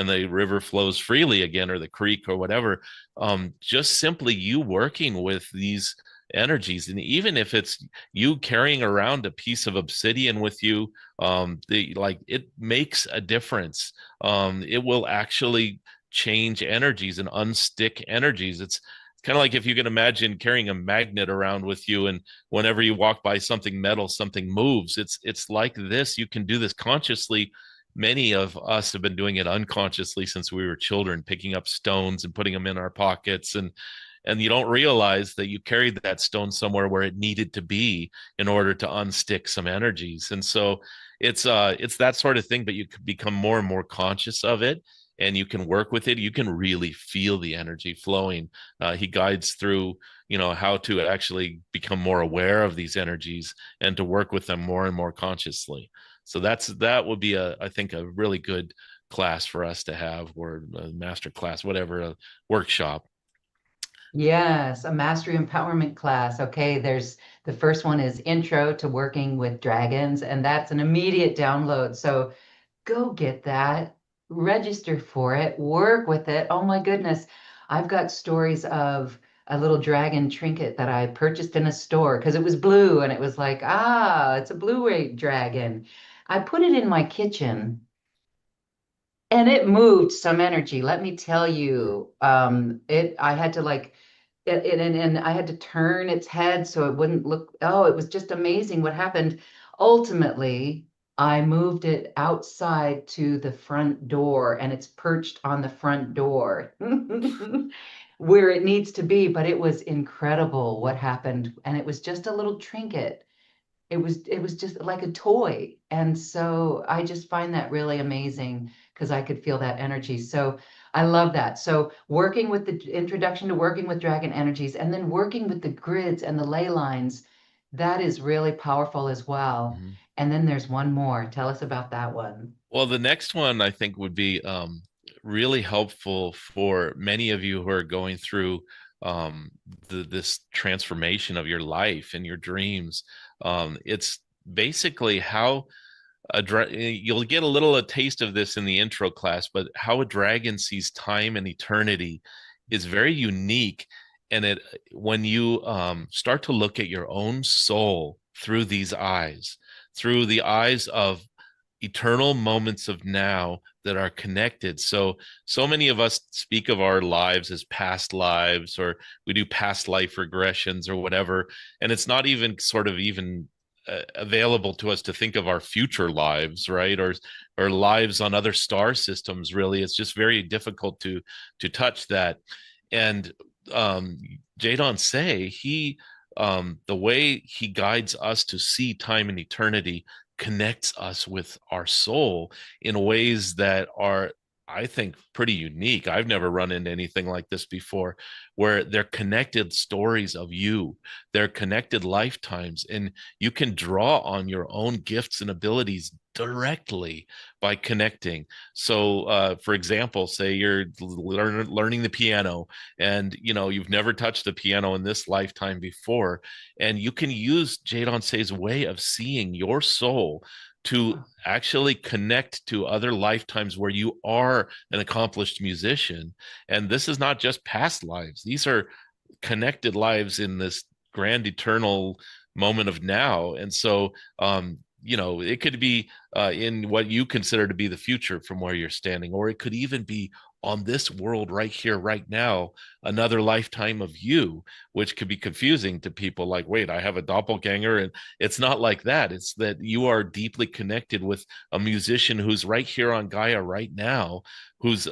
the river flows freely again, or the creek or whatever. Just simply you working with these energies, and even if it's you carrying around a piece of obsidian with you, it makes a difference. It will actually change energies and unstick energies. It's kind of like if you can imagine carrying a magnet around with you, and whenever you walk by something metal, something moves. It's like this. You can do this consciously. Many of us have been doing it unconsciously since we were children, picking up stones and putting them in our pockets, and you don't realize that you carried that stone somewhere where it needed to be in order to unstick some energies. And so it's that sort of thing, but you can become more and more conscious of it, and you can work with it. You can really feel the energy flowing. He guides through, how to actually become more aware of these energies and to work with them more and more consciously. So that would be I think a really good class for us to have, or a master class, whatever, a workshop. Yes, a mastery empowerment class. Okay, there's the first one is Intro to Working with Dragons, and that's an immediate download. So go get that, register for it, work with it. Oh my goodness. I've got stories of a little dragon trinket that I purchased in a store because it was blue and it was like, it's a blue-ray dragon. I put it in my kitchen and it moved some energy. Let me tell you, I had to like, and I had to turn its head so it wouldn't look. Oh, it was just amazing what happened. Ultimately, I moved it outside to the front door, and it's perched on the front door where it needs to be. But it was incredible what happened, and it was just a little trinket. It was just like a toy. And so I just find that really amazing because I could feel that energy. So I love that. So working with the introduction to working with dragon energies and then working with the grids and the ley lines, that is really powerful as well. Mhm. And then there's one more. Tell us about that one. Well, the next one I think would be really helpful for many of you who are going through this transformation of your life and your dreams. It's basically how you'll get a little a taste of this in the intro class, but how a dragon sees time and eternity is very unique. And when you start to look at your own soul through these eyes, through the eyes of eternal moments of now that are connected. So many of us speak of our lives as past lives, or we do past life regressions or whatever, and it's not even sort of even available to us to think of our future lives, right? Or lives on other star systems. Really, it's just very difficult to touch that. And um Jadon Say, the way he guides us to see time and eternity connects us with our soul in ways that are I think, pretty unique. I've never run into anything like this before, where they're connected stories of you, they're connected lifetimes, and you can draw on your own gifts and abilities directly by connecting. So, for example, say you're learning the piano, and you've never touched the piano in this lifetime before, and you can use Jade Say's way of seeing your soul to actually connect to other lifetimes where you are an accomplished musician. And this is not just past lives, these are connected lives in this grand eternal moment of now. And so, it could be in what you consider to be the future from where you're standing, or it could even be on this world right here, right now, another lifetime of you, which could be confusing to people like, wait, I have a doppelganger. And it's not like that. It's that you are deeply connected with a musician who's right here on Gaia right now, who's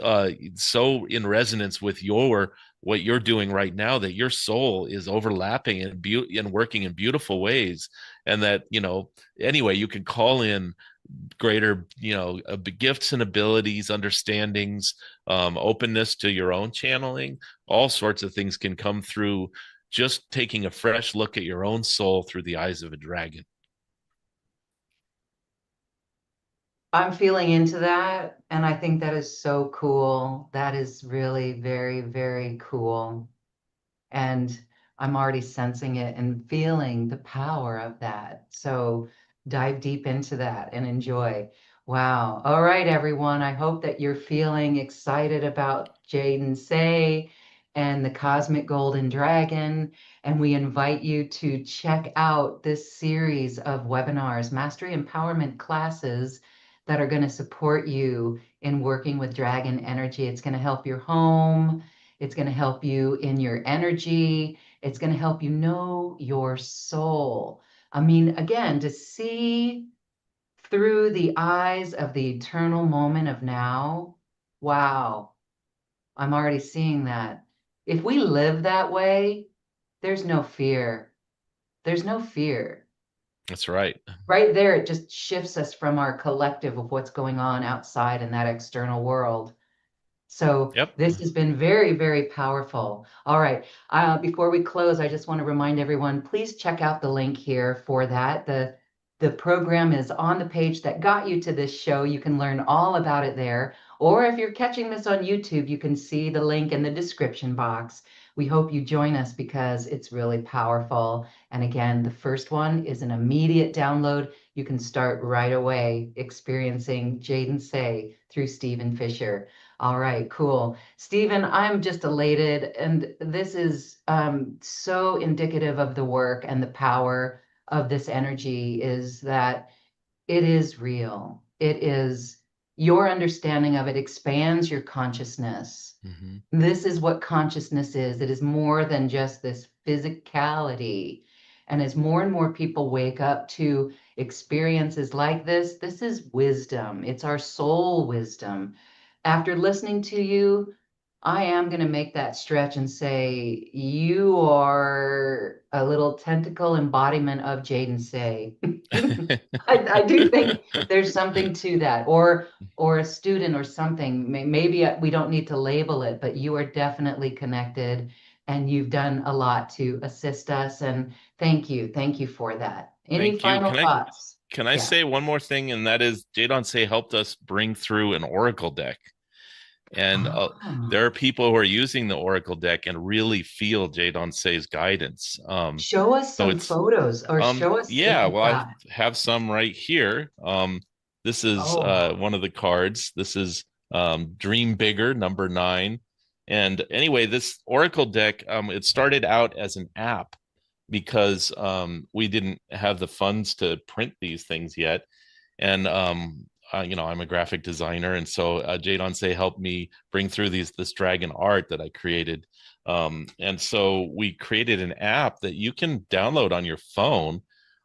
so in resonance with what you're doing right now, that your soul is overlapping and working in beautiful ways. And that, anyway, you can call in greater, gifts and abilities, understandings, openness to your own channeling. All sorts of things can come through just taking a fresh look at your own soul through the eyes of a dragon. I'm feeling into that, and I think that is so cool. That is really very, very cool. And I'm already sensing it and feeling the power of that. So dive deep into that and enjoy. Wow. All right, everyone. I hope that you're feeling excited about Jaden Say and the Cosmic Golden Dragon. And we invite you to check out this series of webinars, Mastery Empowerment classes that are going to support you in working with dragon energy. It's going to help your home. It's going to help you in your energy. It's going to help you know your soul. I mean, again, to see through the eyes of the eternal moment of now, wow, I'm already seeing that. If we live that way, there's no fear. There's no fear. That's right. Right there, it just shifts us from our collective of what's going on outside in that external world. So Yep. this has been very, very powerful. All right. Before we close, I just want to remind everyone, please check out the link here for that. The program is on the page that got you to this show. You can learn all about it there. Or if you're catching this on YouTube, you can see the link in the description box. We hope you join us because it's really powerful. And again, the first one is an immediate download. You can start right away experiencing Jaden Say through Stephen Fisher. All right, cool. Stephen, I'm just elated. And this is so indicative of the work and the power of this energy is that it is real. It is your understanding of it expands your consciousness. Mm-hmm. This is what consciousness is. It is more than just this physicality. And as more and more people wake up to experiences like this is wisdom. It's our soul wisdom. After listening to you, I am going to make that stretch and say, you are a little tentacle embodiment of Jaden Say. I do think there's something to that, or a student or something. Maybe we don't need to label it, but you are definitely connected, and you've done a lot to assist us. And thank you for that. Any Thank you. final thoughts? Can I Yeah. say one more thing? And that is, Jade Say helped us bring through an Oracle deck. And Ah, there are people who are using the Oracle deck and really feel Jade Say's guidance. show us So some it's photos, or show us if yeah, you've well, I got. have some right here. This is Oh, one of the cards. This is Dream Bigger, number 9. And anyway, this Oracle deck, it started out as an app because we didn't have the funds to print these things yet. And I'm a graphic designer, and so Jade Say helped me bring through this dragon art that I created. And so we created an app that you can download on your phone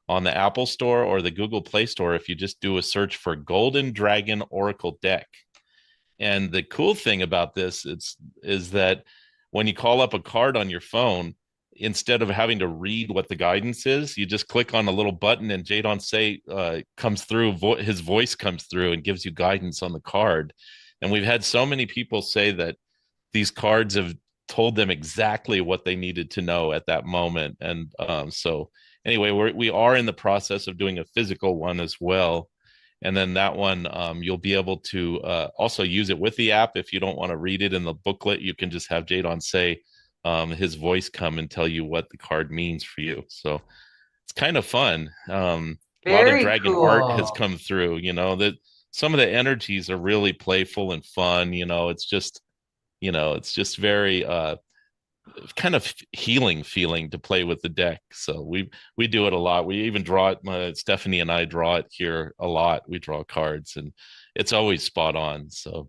on the Apple Store or the Google Play Store if you just do a search for Golden Dragon Oracle Deck. And the cool thing about this is that when you call up a card on your phone, instead of having to read what the guidance is, you just click on a little button and Jade Say comes through. His voice comes through and gives you guidance on the card. And we've had so many people say that these cards have told them exactly what they needed to know at that moment. And so anyway, we are in the process of doing a physical one as well. And then that one, you'll be able to also use it with the app. If you don't want to read it in the booklet, you can just have Jadon say his voice come and tell you what the card means for you. So it's kind of fun. A lot of Very dragon art has cool. come through, that some of the energies are really playful and fun. It's just very kind of healing feeling to play with the deck. So we do it a lot. We even draw it. Stephanie and I draw it here a lot. We draw cards, and it's always spot on. So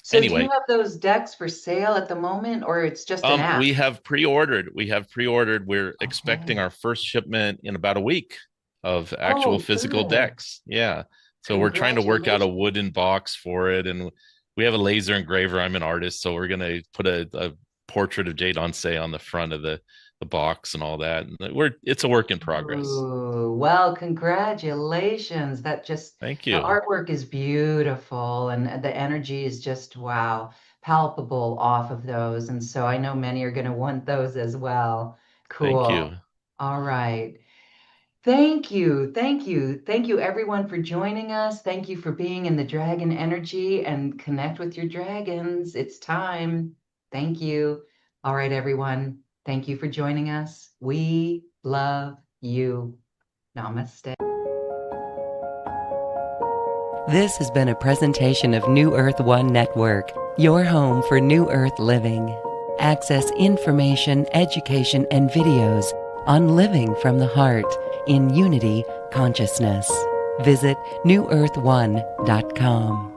So do you anyway, have those decks for sale at the moment, or it's just an app? we have pre-ordered. We're expecting Okay. our first shipment in about a week of actual Oh, physical good. decks. Yeah. So we're trying to work out a Congratulations. wooden box for it, and we have a laser engraver. I'm an artist, so we're gonna put a portrait of Jade Onse on the front of the box and all that. And it's a work in progress. Ooh, well, congratulations. Thank The you. artwork is beautiful and the energy is just wow, palpable off of those. And so I know many are going to want those as well. Thank Cool. you. All right. Thank you. Thank you. Thank you, everyone, for joining us. Thank you for being in the dragon energy and connect with your dragons. It's time. Thank you. All right, everyone. Thank you for joining us. We love you. Namaste. This has been a presentation of New Earth One Network, your home for New Earth living. Access information, education, and videos on living from the heart in Unity Consciousness. Visit newearth1.com.